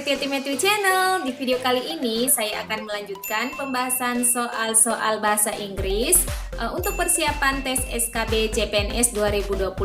Matthew Channel. Di video kali ini saya akan melanjutkan pembahasan soal-soal bahasa Inggris untuk persiapan tes SKB CPNS 2020.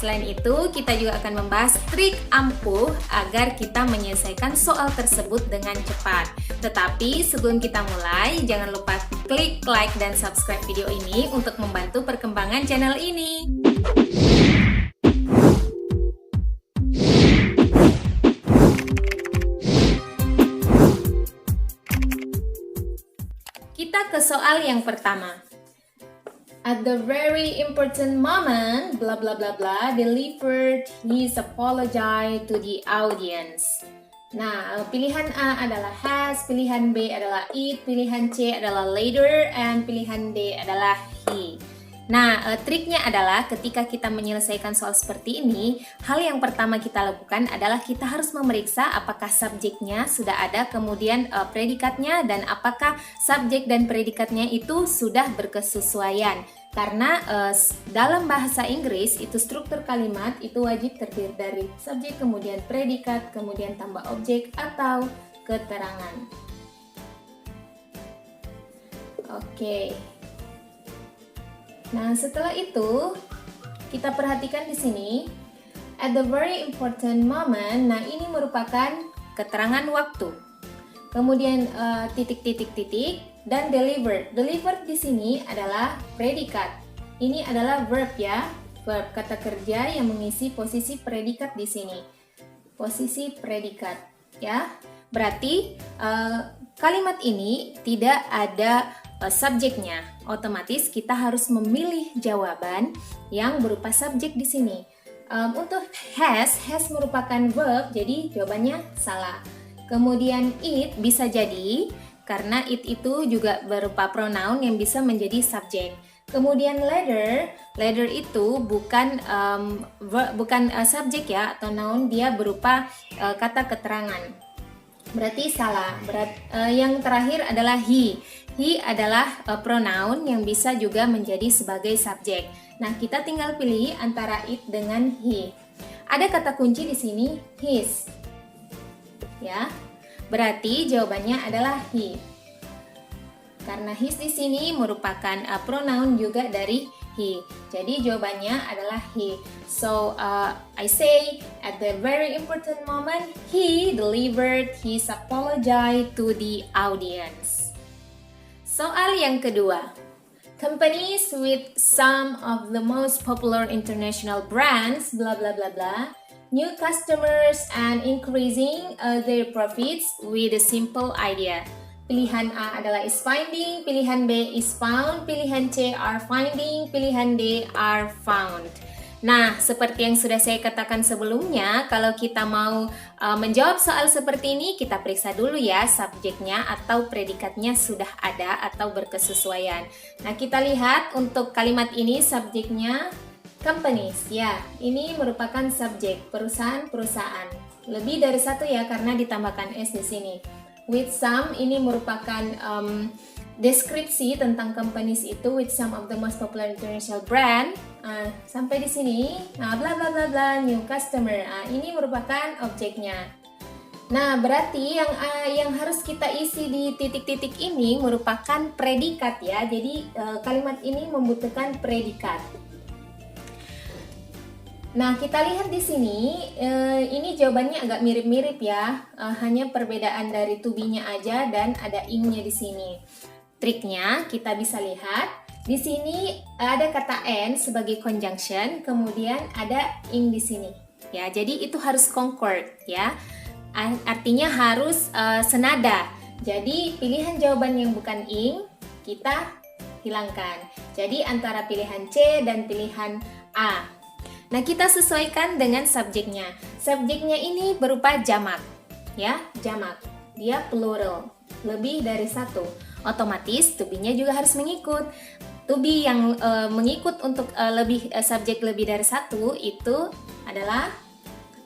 Selain itu, kita juga akan membahas trik ampuh agar kita menyelesaikan soal tersebut dengan cepat. Tetapi sebelum kita mulai, jangan lupa klik like dan subscribe video ini untuk membantu perkembangan channel ini. Kita ke soal yang pertama. At the very important moment, blah blah blah blah, delivered his apology to the audience. Nah, pilihan A adalah has, pilihan B adalah it, pilihan C adalah later, and pilihan D adalah he. Nah, triknya adalah ketika kita menyelesaikan soal seperti ini, hal yang pertama kita lakukan adalah kita harus memeriksa apakah subjeknya sudah ada, kemudian predikatnya, dan apakah subjek dan predikatnya itu sudah berkesesuaian. Karena dalam bahasa Inggris itu struktur kalimat itu wajib terdiri dari subjek, kemudian predikat, kemudian tambah objek atau keterangan. Oke. Nah, setelah itu kita perhatikan di sini at the very important moment. Nah, ini merupakan keterangan waktu. Kemudian titik dan delivered. Delivered di sini adalah predikat. Ini adalah verb ya, verb kata kerja yang mengisi posisi predikat di sini. Posisi predikat ya. Berarti kalimat ini tidak ada subjeknya. Otomatis kita harus memilih jawaban yang berupa subjek di sini. Untuk has merupakan verb, jadi jawabannya salah. Kemudian it bisa jadi karena it itu juga berupa pronoun yang bisa menjadi subjek. Kemudian later itu bukan subjek ya atau noun, dia berupa kata keterangan. Berarti salah. Yang terakhir adalah he. He adalah pronoun yang bisa juga menjadi sebagai subjek. Nah, kita tinggal pilih antara it dengan he. Ada kata kunci di sini his. Ya. Berarti jawabannya adalah he. Karena his di sini merupakan pronoun juga dari he. Jadi jawabannya adalah he. So I say at the very important moment he delivered his apology to the audience. Soal yang kedua. Companies with some of the most popular international brands blah blah blah blah, new customers and increasing their profits with a simple idea. Pilihan A adalah is finding, pilihan B is found, pilihan C are finding, pilihan D are found. Nah, seperti yang sudah saya katakan sebelumnya, kalau kita mau menjawab soal seperti ini, kita periksa dulu ya subjeknya atau predikatnya sudah ada atau berkesesuaian. Nah, kita lihat untuk kalimat ini subjeknya companies. Ya, ini merupakan subjek, perusahaan-perusahaan. Lebih dari satu ya karena ditambahkan S di sini. With some ini merupakan deskripsi tentang companies itu, with some of the most popular international brand. Sampai di sini, nah bla bla bla bla, new customer. Ini merupakan objeknya. Nah, berarti yang harus kita isi di titik-titik ini merupakan predikat ya. Jadi kalimat ini membutuhkan predikat. Nah, kita lihat di sini, ini jawabannya agak mirip-mirip ya. Hanya perbedaan dari to be-nya aja dan ada ing-nya di sini. Triknya kita bisa lihat di sini ada kata and sebagai conjunction, kemudian ada ing di sini. Ya, jadi itu harus concord ya. Artinya harus senada. Jadi pilihan jawaban yang bukan ing kita hilangkan. Jadi antara pilihan C dan pilihan A. Nah, kita sesuaikan dengan subjeknya. Subjeknya ini berupa jamak. Ya, jamak. Dia plural. Lebih dari satu. Otomatis to be-nya juga harus mengikut. To be yang mengikut untuk subjek lebih dari satu itu adalah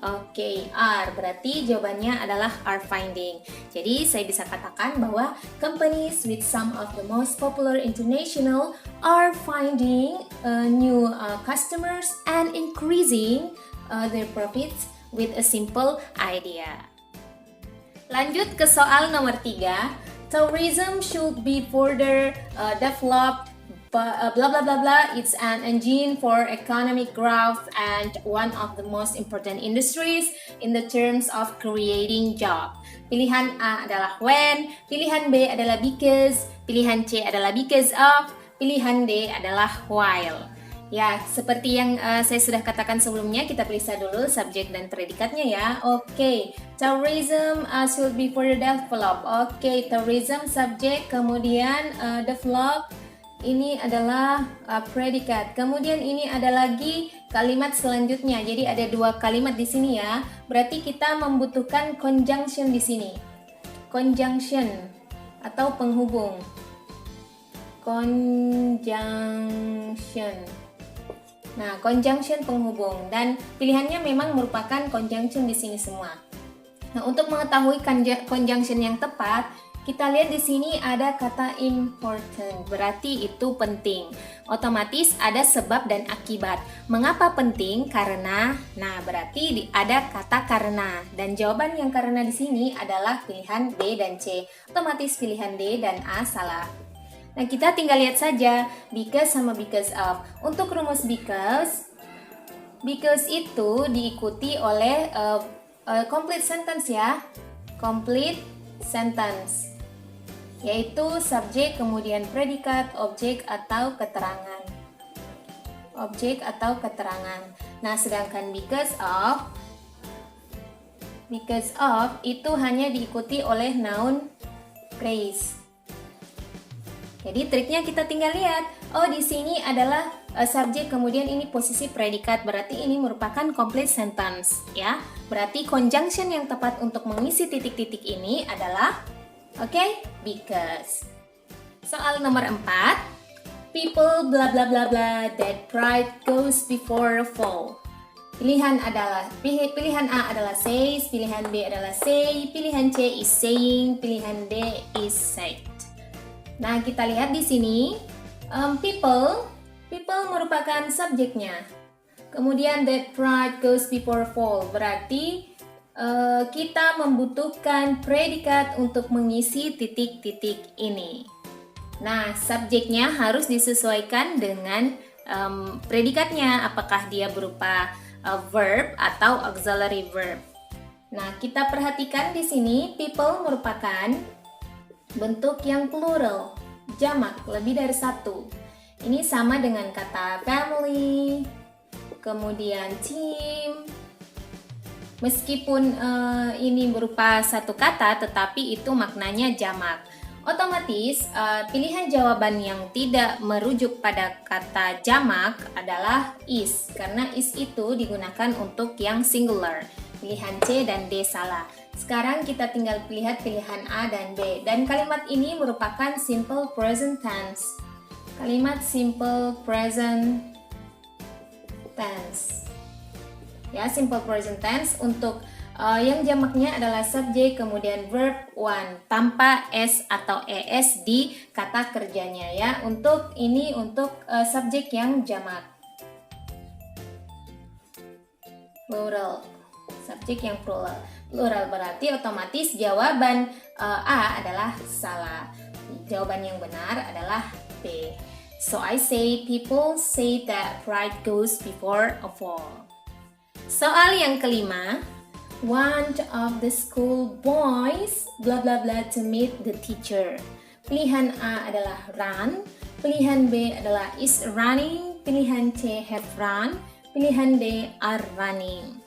are. Berarti jawabannya adalah are finding. Jadi saya bisa katakan bahwa companies with some of the most popular international are finding new customers and increasing their profits with a simple idea. Lanjut ke soal nomor 3. Tourism should be further developed, blah blah blah blah. It's an engine for economic growth and one of the most important industries in the terms of creating job. Pilihan A adalah when, pilihan B adalah because, pilihan C adalah because of, pilihan D adalah while. Ya, seperti yang saya sudah katakan sebelumnya, kita periksa dulu subjek dan predikatnya ya. Oke, tourism should be further developed. Oke, tourism subjek, kemudian develop ini adalah predikat. Kemudian ini ada lagi kalimat selanjutnya. Jadi ada 2 kalimat di sini ya. Berarti kita membutuhkan conjunction di sini. Conjunction atau penghubung. Conjunction. Nah, conjunction penghubung dan pilihannya memang merupakan conjunction di sini semua. Nah, untuk mengetahui conjunction yang tepat, kita lihat di sini ada kata important, berarti itu penting. Otomatis ada sebab dan akibat. Mengapa penting? Karena, nah berarti ada kata karena. Dan jawaban yang karena di sini adalah pilihan B dan C. Otomatis pilihan D dan A salah. Nah, kita tinggal lihat saja because sama because of. Untuk rumus because itu diikuti oleh complete sentence ya. Complete sentence. Yaitu subjek, kemudian predikat, objek atau keterangan. Objek atau keterangan. Nah, sedangkan because of itu hanya diikuti oleh noun phrase. Jadi triknya kita tinggal lihat. Oh, di sini adalah subjek, kemudian ini posisi predikat, berarti ini merupakan complete sentence ya. Berarti conjunction yang tepat untuk mengisi titik-titik ini adalah because. Soal nomor 4. People bla bla bla bla that pride goes before a fall. Pilihan A adalah says, pilihan B adalah say, pilihan C is saying, pilihan D is said. Nah, kita lihat di sini people merupakan subjeknya. Kemudian that pride goes before fall, berarti kita membutuhkan predikat untuk mengisi titik-titik ini. Nah, subjeknya harus disesuaikan dengan predikatnya, apakah dia berupa verb atau auxiliary verb. Nah, kita perhatikan di sini people merupakan bentuk yang plural, jamak, lebih dari satu. Ini sama dengan kata family, kemudian team. Meskipun ini berupa satu kata, tetapi itu maknanya jamak. Otomatis pilihan jawaban yang tidak merujuk pada kata jamak adalah is, karena is itu digunakan untuk yang singular. Pilihan C dan D salah. Sekarang kita tinggal lihat pilihan A dan B. Dan kalimat ini merupakan simple present tense. Kalimat simple present tense. Ya, simple present tense untuk yang jamaknya adalah subjek, kemudian verb one tanpa s atau es di kata kerjanya ya. Untuk ini untuk subjek yang jamak. Plural. Subjek yang plural berarti otomatis jawaban A adalah salah. Jawaban yang benar adalah B. So I say people say that pride goes before a fall. Soal yang kelima, one of the school boys blah blah blah to meet the teacher. Pilihan A adalah run, pilihan B adalah is running, pilihan C have run, pilihan D are running.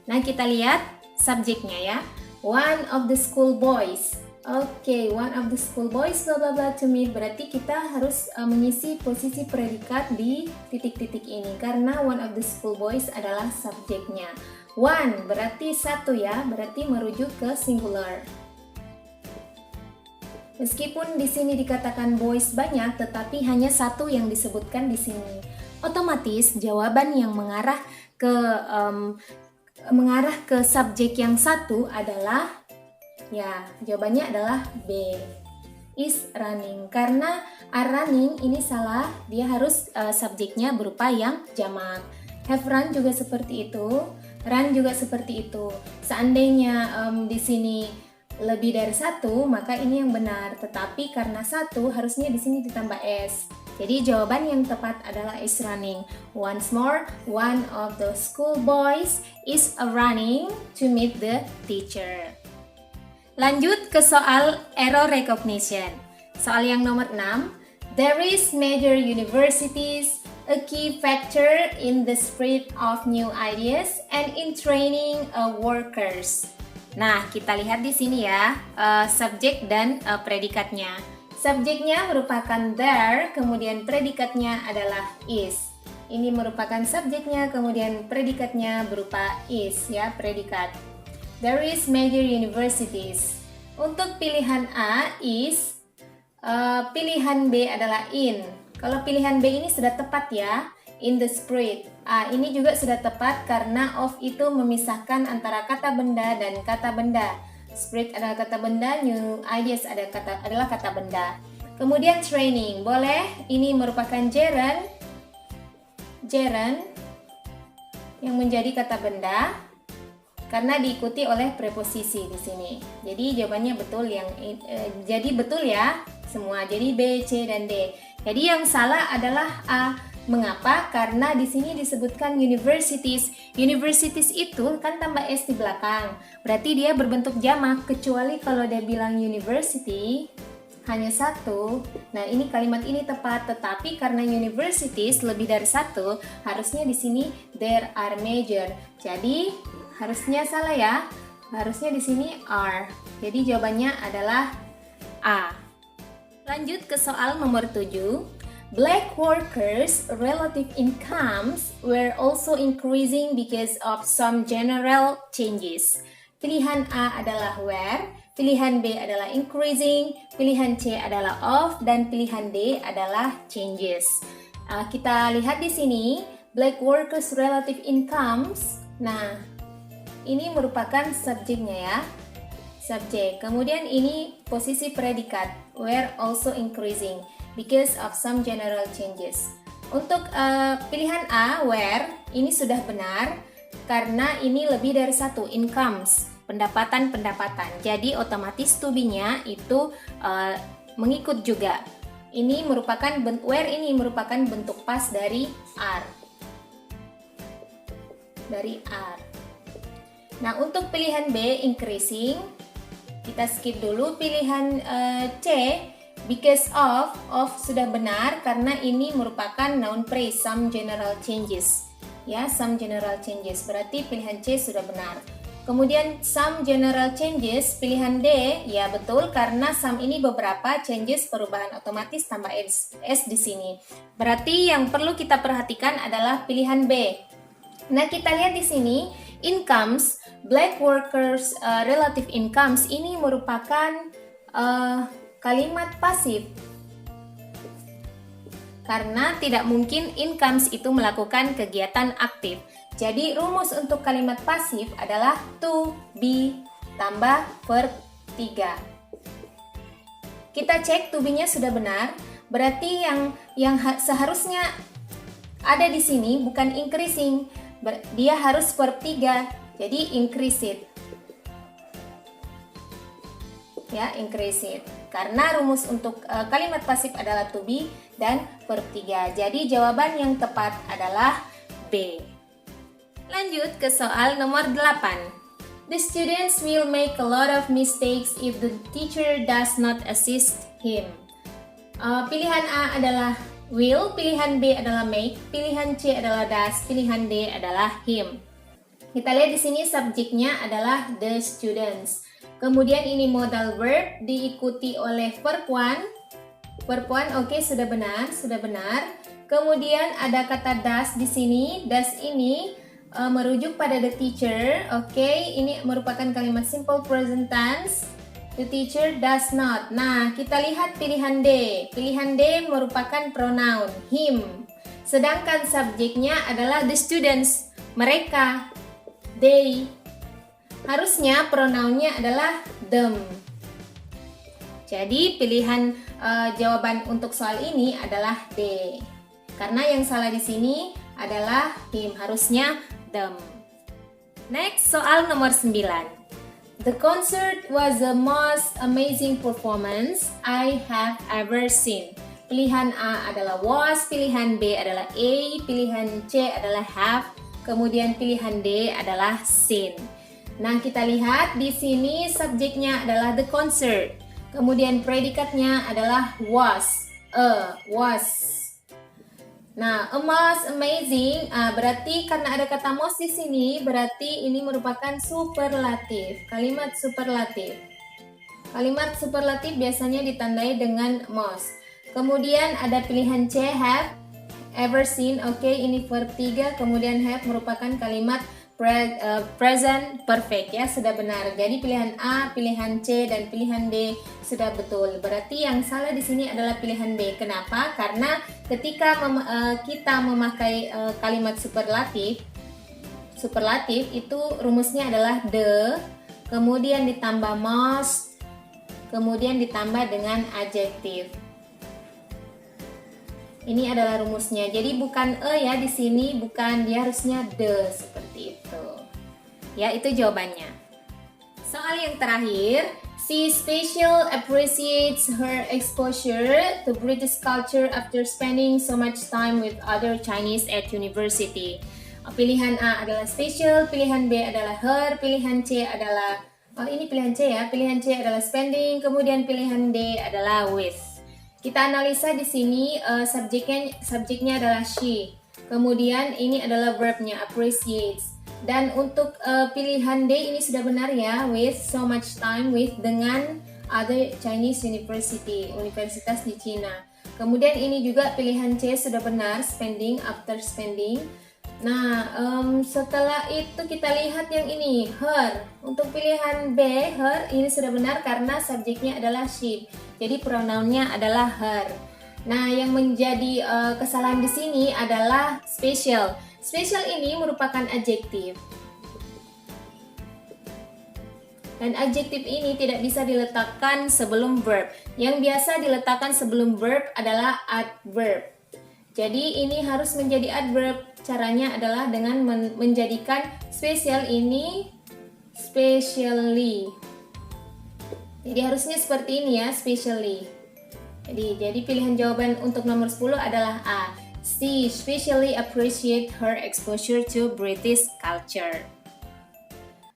Nah, kita lihat subjeknya ya. One of the school boys. Oke, one of the school boys blah blah blah to meet. Berarti kita harus mengisi posisi predikat di titik-titik ini karena one of the school boys adalah subjeknya. One berarti satu ya, berarti merujuk ke singular. Meskipun di sini dikatakan boys banyak, tetapi hanya satu yang disebutkan di sini. Otomatis jawaban yang mengarah ke subjek yang satu adalah ya, jawabannya adalah B. Is running. Karena are running ini salah, dia harus subjeknya berupa yang jamak. Have run juga seperti itu, run juga seperti itu. Seandainya di sini lebih dari satu, maka ini yang benar. Tetapi karena satu, harusnya di sini ditambah s. Jadi jawaban yang tepat adalah is running. Once more, one of the school boys is running to meet the teacher. Lanjut ke soal error recognition. Soal yang nomor 6. There is major universities, a key factor in the spread of new ideas and in training workers. Nah, kita lihat di sini ya, subjek dan predikatnya. Subjeknya merupakan there, kemudian predikatnya adalah is. Ini merupakan subjeknya, kemudian predikatnya berupa is ya, predikat. There is major universities. Untuk pilihan A is, pilihan B adalah in. Kalau pilihan B ini sudah tepat ya, in the spread. Ini juga sudah tepat karena of itu memisahkan antara kata benda dan kata benda. Spread adalah kata benda, new ideas adalah kata benda. Kemudian training, boleh. Ini merupakan gerund yang menjadi kata benda karena diikuti oleh preposisi di sini. Jadi jawabannya betul jadi betul ya semua. Jadi B, C dan D. Jadi yang salah adalah A. Mengapa? Karena di sini disebutkan universities. Universities itu kan tambah s di belakang. Berarti dia berbentuk jamak, kecuali kalau dia bilang university hanya satu. Nah, ini kalimat ini tepat, tetapi karena universities lebih dari satu, harusnya di sini there are major. Jadi harusnya salah ya. Harusnya di sini are. Jadi jawabannya adalah A. Lanjut ke soal nomor 7. Black workers' relative incomes were also increasing because of some general changes. Pilihan A adalah were, pilihan B adalah increasing, pilihan C adalah of, dan pilihan D adalah changes. Kita lihat di sini, black workers' relative incomes. Nah, ini merupakan subjeknya ya. Subjek. Kemudian ini posisi predikat, were also increasing because of some general changes. Untuk pilihan A, where, ini sudah benar karena ini lebih dari satu, incomes, pendapatan-pendapatan. Jadi otomatis to be-nya itu mengikut juga. Ini merupakan where ini merupakan bentuk pas dari are. Dari are. Nah, untuk pilihan B, increasing, kita skip dulu. Pilihan C, because of sudah benar karena ini merupakan noun phrase, some general changes. Ya, some general changes. Berarti pilihan C sudah benar. Kemudian some general changes, pilihan D, ya betul karena some ini beberapa changes, perubahan otomatis tambah s di sini. Berarti yang perlu kita perhatikan adalah pilihan B. Nah, kita lihat di sini incomes, black workers relative incomes ini merupakan kalimat pasif. Karena tidak mungkin incomes itu melakukan kegiatan aktif. Jadi rumus untuk kalimat pasif adalah to be tambah verb 3. Kita cek to be-nya sudah benar. Berarti yang seharusnya ada di sini bukan increasing. Dia harus verb 3. Jadi increase it. Ya, increase it. Karena rumus untuk kalimat pasif adalah to be dan verb 3. Jadi jawaban yang tepat adalah B. Lanjut ke soal nomor 8. The students will make a lot of mistakes if the teacher does not assist him. Pilihan A adalah will, pilihan B adalah make, pilihan C adalah does, pilihan D adalah him. Kita lihat di sini subjeknya adalah the students. Kemudian ini modal verb diikuti oleh verb 1. Verb 1 oke, sudah benar. Kemudian ada kata does di sini. Does ini merujuk pada the teacher. Oke, ini merupakan kalimat simple present tense. The teacher does not. Nah, kita lihat pilihan D. Pilihan D merupakan pronoun him. Sedangkan subjeknya adalah the students, mereka, they. Harusnya pronounnya adalah them. Jadi pilihan jawaban untuk soal ini adalah D. Karena yang salah di sini adalah him, harusnya them. Next, soal nomor 9. The concert was the most amazing performance I have ever seen. Pilihan A adalah was, pilihan B adalah A, pilihan C adalah have, kemudian pilihan D adalah seen. Nah, kita lihat di sini subjeknya adalah the concert. Kemudian predikatnya adalah was. Was. Nah, most amazing berarti karena ada kata most di sini, berarti ini merupakan superlatif. Kalimat superlatif. Kalimat superlatif biasanya ditandai dengan most. Kemudian ada pilihan C, have, ever seen. Oke, ini verb 3. Kemudian have merupakan kalimat present perfect ya, sudah benar. Jadi pilihan A, pilihan C, dan pilihan D sudah betul. Berarti yang salah di sini adalah pilihan B. Kenapa? Karena ketika kita memakai kalimat superlatif itu rumusnya adalah the, kemudian ditambah most, kemudian ditambah dengan adjektif. Ini adalah rumusnya. Jadi bukan ya di sini, bukan, dia harusnya the seperti itu. Ya, itu jawabannya. Soal yang terakhir, she special appreciates her exposure to British culture after spending so much time with other Chinese at university. Pilihan A adalah special, pilihan B adalah her, pilihan C adalah ini pilihan C ya. Pilihan C adalah spending, kemudian pilihan D adalah with. Kita analisa di sini subjeknya adalah she. Kemudian ini adalah verbnya appreciates. Dan untuk pilihan D ini sudah benar ya, with so much time with dengan other Chinese university, universitas di Cina. Kemudian ini juga pilihan C sudah benar, spending, after spending. Nah, setelah itu kita lihat yang ini, her. Untuk pilihan B, her, ini sudah benar karena subjeknya adalah she. Jadi pronounnya adalah her. Nah, yang menjadi kesalahan di sini adalah special. Special ini merupakan adjektif. Dan adjektif ini tidak bisa diletakkan sebelum verb. Yang biasa diletakkan sebelum verb adalah adverb. Jadi ini harus menjadi adverb. Caranya adalah dengan menjadikan special ini specially. Jadi harusnya seperti ini ya, specially. Jadi pilihan jawaban untuk nomor 10 adalah A. She specially appreciate her exposure to British culture.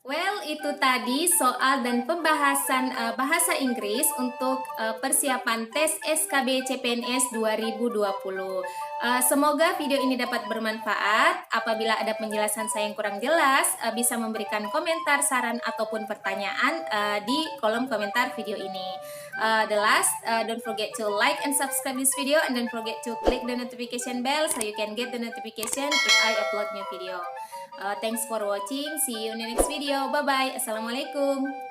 Well, itu tadi soal dan pembahasan bahasa Inggris untuk persiapan tes SKB CPNS 2020. Semoga video ini dapat bermanfaat. Apabila ada penjelasan saya yang kurang jelas, bisa memberikan komentar, saran, ataupun pertanyaan di kolom komentar video ini. The last, don't forget to like and subscribe this video, and don't forget to click the notification bell so you can get the notification if I upload new video. Thanks for watching. See you in the next video. Bye bye. Assalamualaikum.